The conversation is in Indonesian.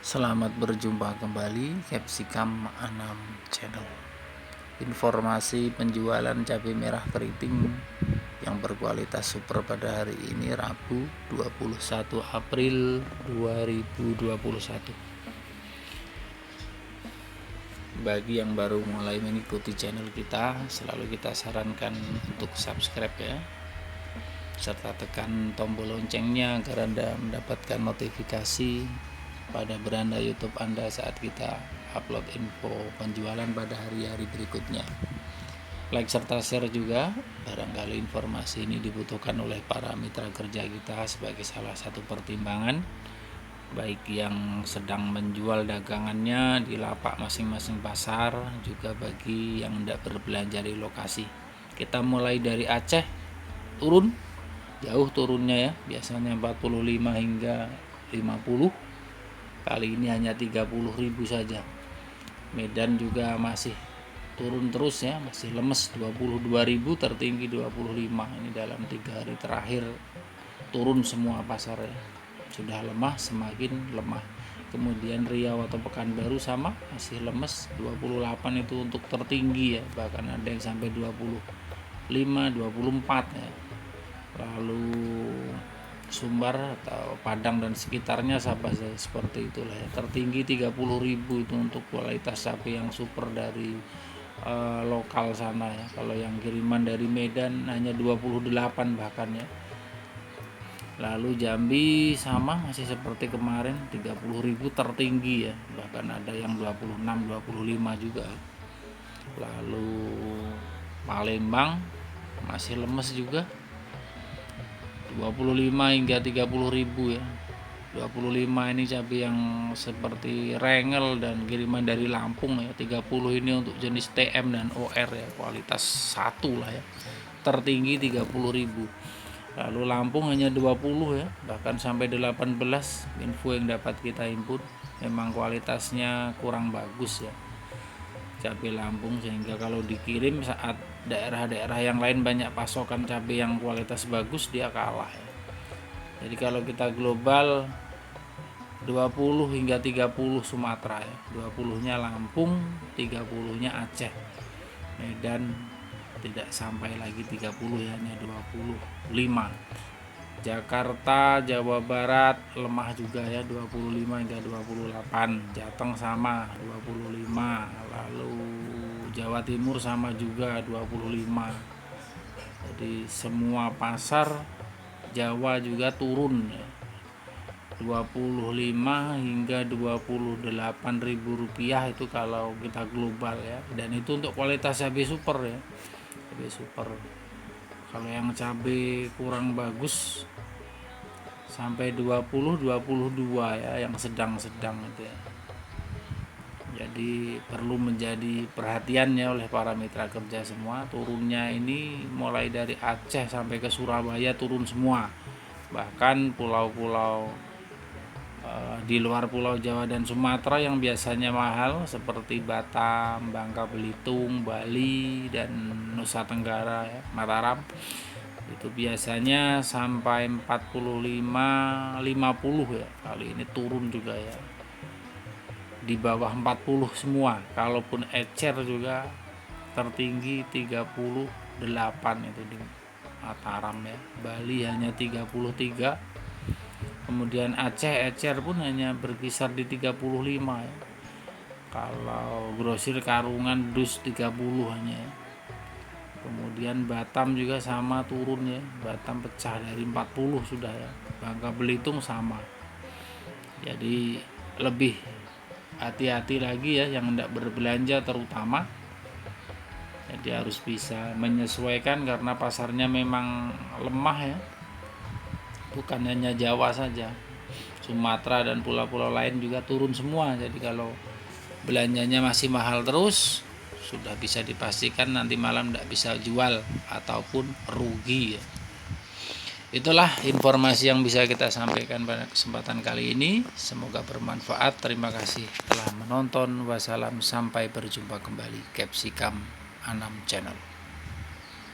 Selamat berjumpa kembali Capsicum Anam Channel. Informasi penjualan cabai merah keriting yang berkualitas super pada hari ini Rabu 21 April 2021. Bagi yang baru mulai mengikuti channel kita, selalu kita sarankan untuk subscribe ya, serta tekan tombol loncengnya agar Anda mendapatkan notifikasi pada beranda YouTube Anda saat kita upload info penjualan pada hari-hari berikutnya. Like serta share juga, barangkali informasi ini dibutuhkan oleh para mitra kerja kita sebagai salah satu pertimbangan, baik yang sedang menjual dagangannya di lapak masing-masing pasar, juga bagi yang hendak berbelanja di lokasi. Kita mulai dari Aceh, turun, jauh turunnya ya, biasanya 45 hingga 50. Kali ini hanya 30.000 saja. Medan juga masih turun terus ya, masih lemes 22.000, tertinggi 25. Ini dalam 3 hari terakhir turun semua pasar ya. Sudah lemah, semakin lemah. Kemudian Riau atau Pekanbaru sama, masih lemes 28 itu untuk tertinggi ya, bahkan ada yang sampai 25, 24 ya. Lalu Sumbar atau Padang dan sekitarnya seperti itulah ya. Tertinggi 30.000 itu untuk kualitas cabai yang super dari lokal sana ya. Kalau yang kiriman dari Medan hanya 28 bahkan ya. Lalu Jambi sama, masih seperti kemarin 30.000 tertinggi ya, bahkan ada yang 26, 25 juga. Lalu Palembang masih lemes juga 25 hingga 30.000 ya. 25 ini cabai yang seperti Rengel dan kiriman dari Lampung ya. 30 ini untuk jenis TM dan OR ya, kualitas 1 lah ya. Tertinggi 30.000. Lalu Lampung hanya 20 ya, bahkan sampai 18 info yang dapat kita input. Memang kualitasnya kurang bagus ya, cabai Lampung, sehingga kalau dikirim saat daerah-daerah yang lain banyak pasokan cabai yang kualitas bagus, dia kalah ya. Jadi kalau kita global 20 hingga 30 Sumatera ya, 20-nya Lampung, 30-nya Aceh. Medan tidak sampai lagi 30 ya, hanya 25. Jakarta, Jawa Barat lemah juga ya, 25 hingga 28. Jateng sama 25. Lalu Jawa Timur sama juga 25. Jadi semua pasar Jawa juga turun ya. 25 hingga 28.000 rupiah itu kalau kita global ya. Dan itu untuk kualitas cabai super ya. Cabai super. Kalau yang cabai kurang bagus sampai 20 22 ya, yang sedang-sedang itu ya. Jadi perlu menjadi perhatian ya oleh para mitra kerja semua. Turunnya ini mulai dari Aceh sampai ke Surabaya turun semua. Bahkan pulau-pulau di luar Pulau Jawa dan Sumatera yang biasanya mahal seperti Batam, Bangka Belitung, Bali, dan Nusa Tenggara ya, Mataram, itu biasanya sampai 45 50 ya. Kali ini turun juga ya, di bawah 40 semua. Kalaupun ecer juga tertinggi 38 itu di Mataram ya. Bali hanya 33. Kemudian Aceh ecer pun hanya berkisar di 35 ya. Kalau grosir Karungan dus 30 hanya ya. Kemudian Batam juga sama turun ya. Batam pecah dari 40 sudah ya. Bangka Belitung sama. Jadi lebih hati-hati lagi ya yang hendak berbelanja terutama. Jadi harus bisa menyesuaikan karena pasarnya memang lemah ya. Bukan hanya Jawa saja, Sumatera dan pulau-pulau lain juga turun semua. Jadi kalau belanjanya masih mahal terus, sudah bisa dipastikan nanti malam tidak bisa jual ataupun rugi ya. Itulah informasi yang bisa kita sampaikan pada kesempatan kali ini. Semoga bermanfaat. Terima kasih telah menonton. Wassalam, sampai berjumpa kembali. Capsicum Anam Channel.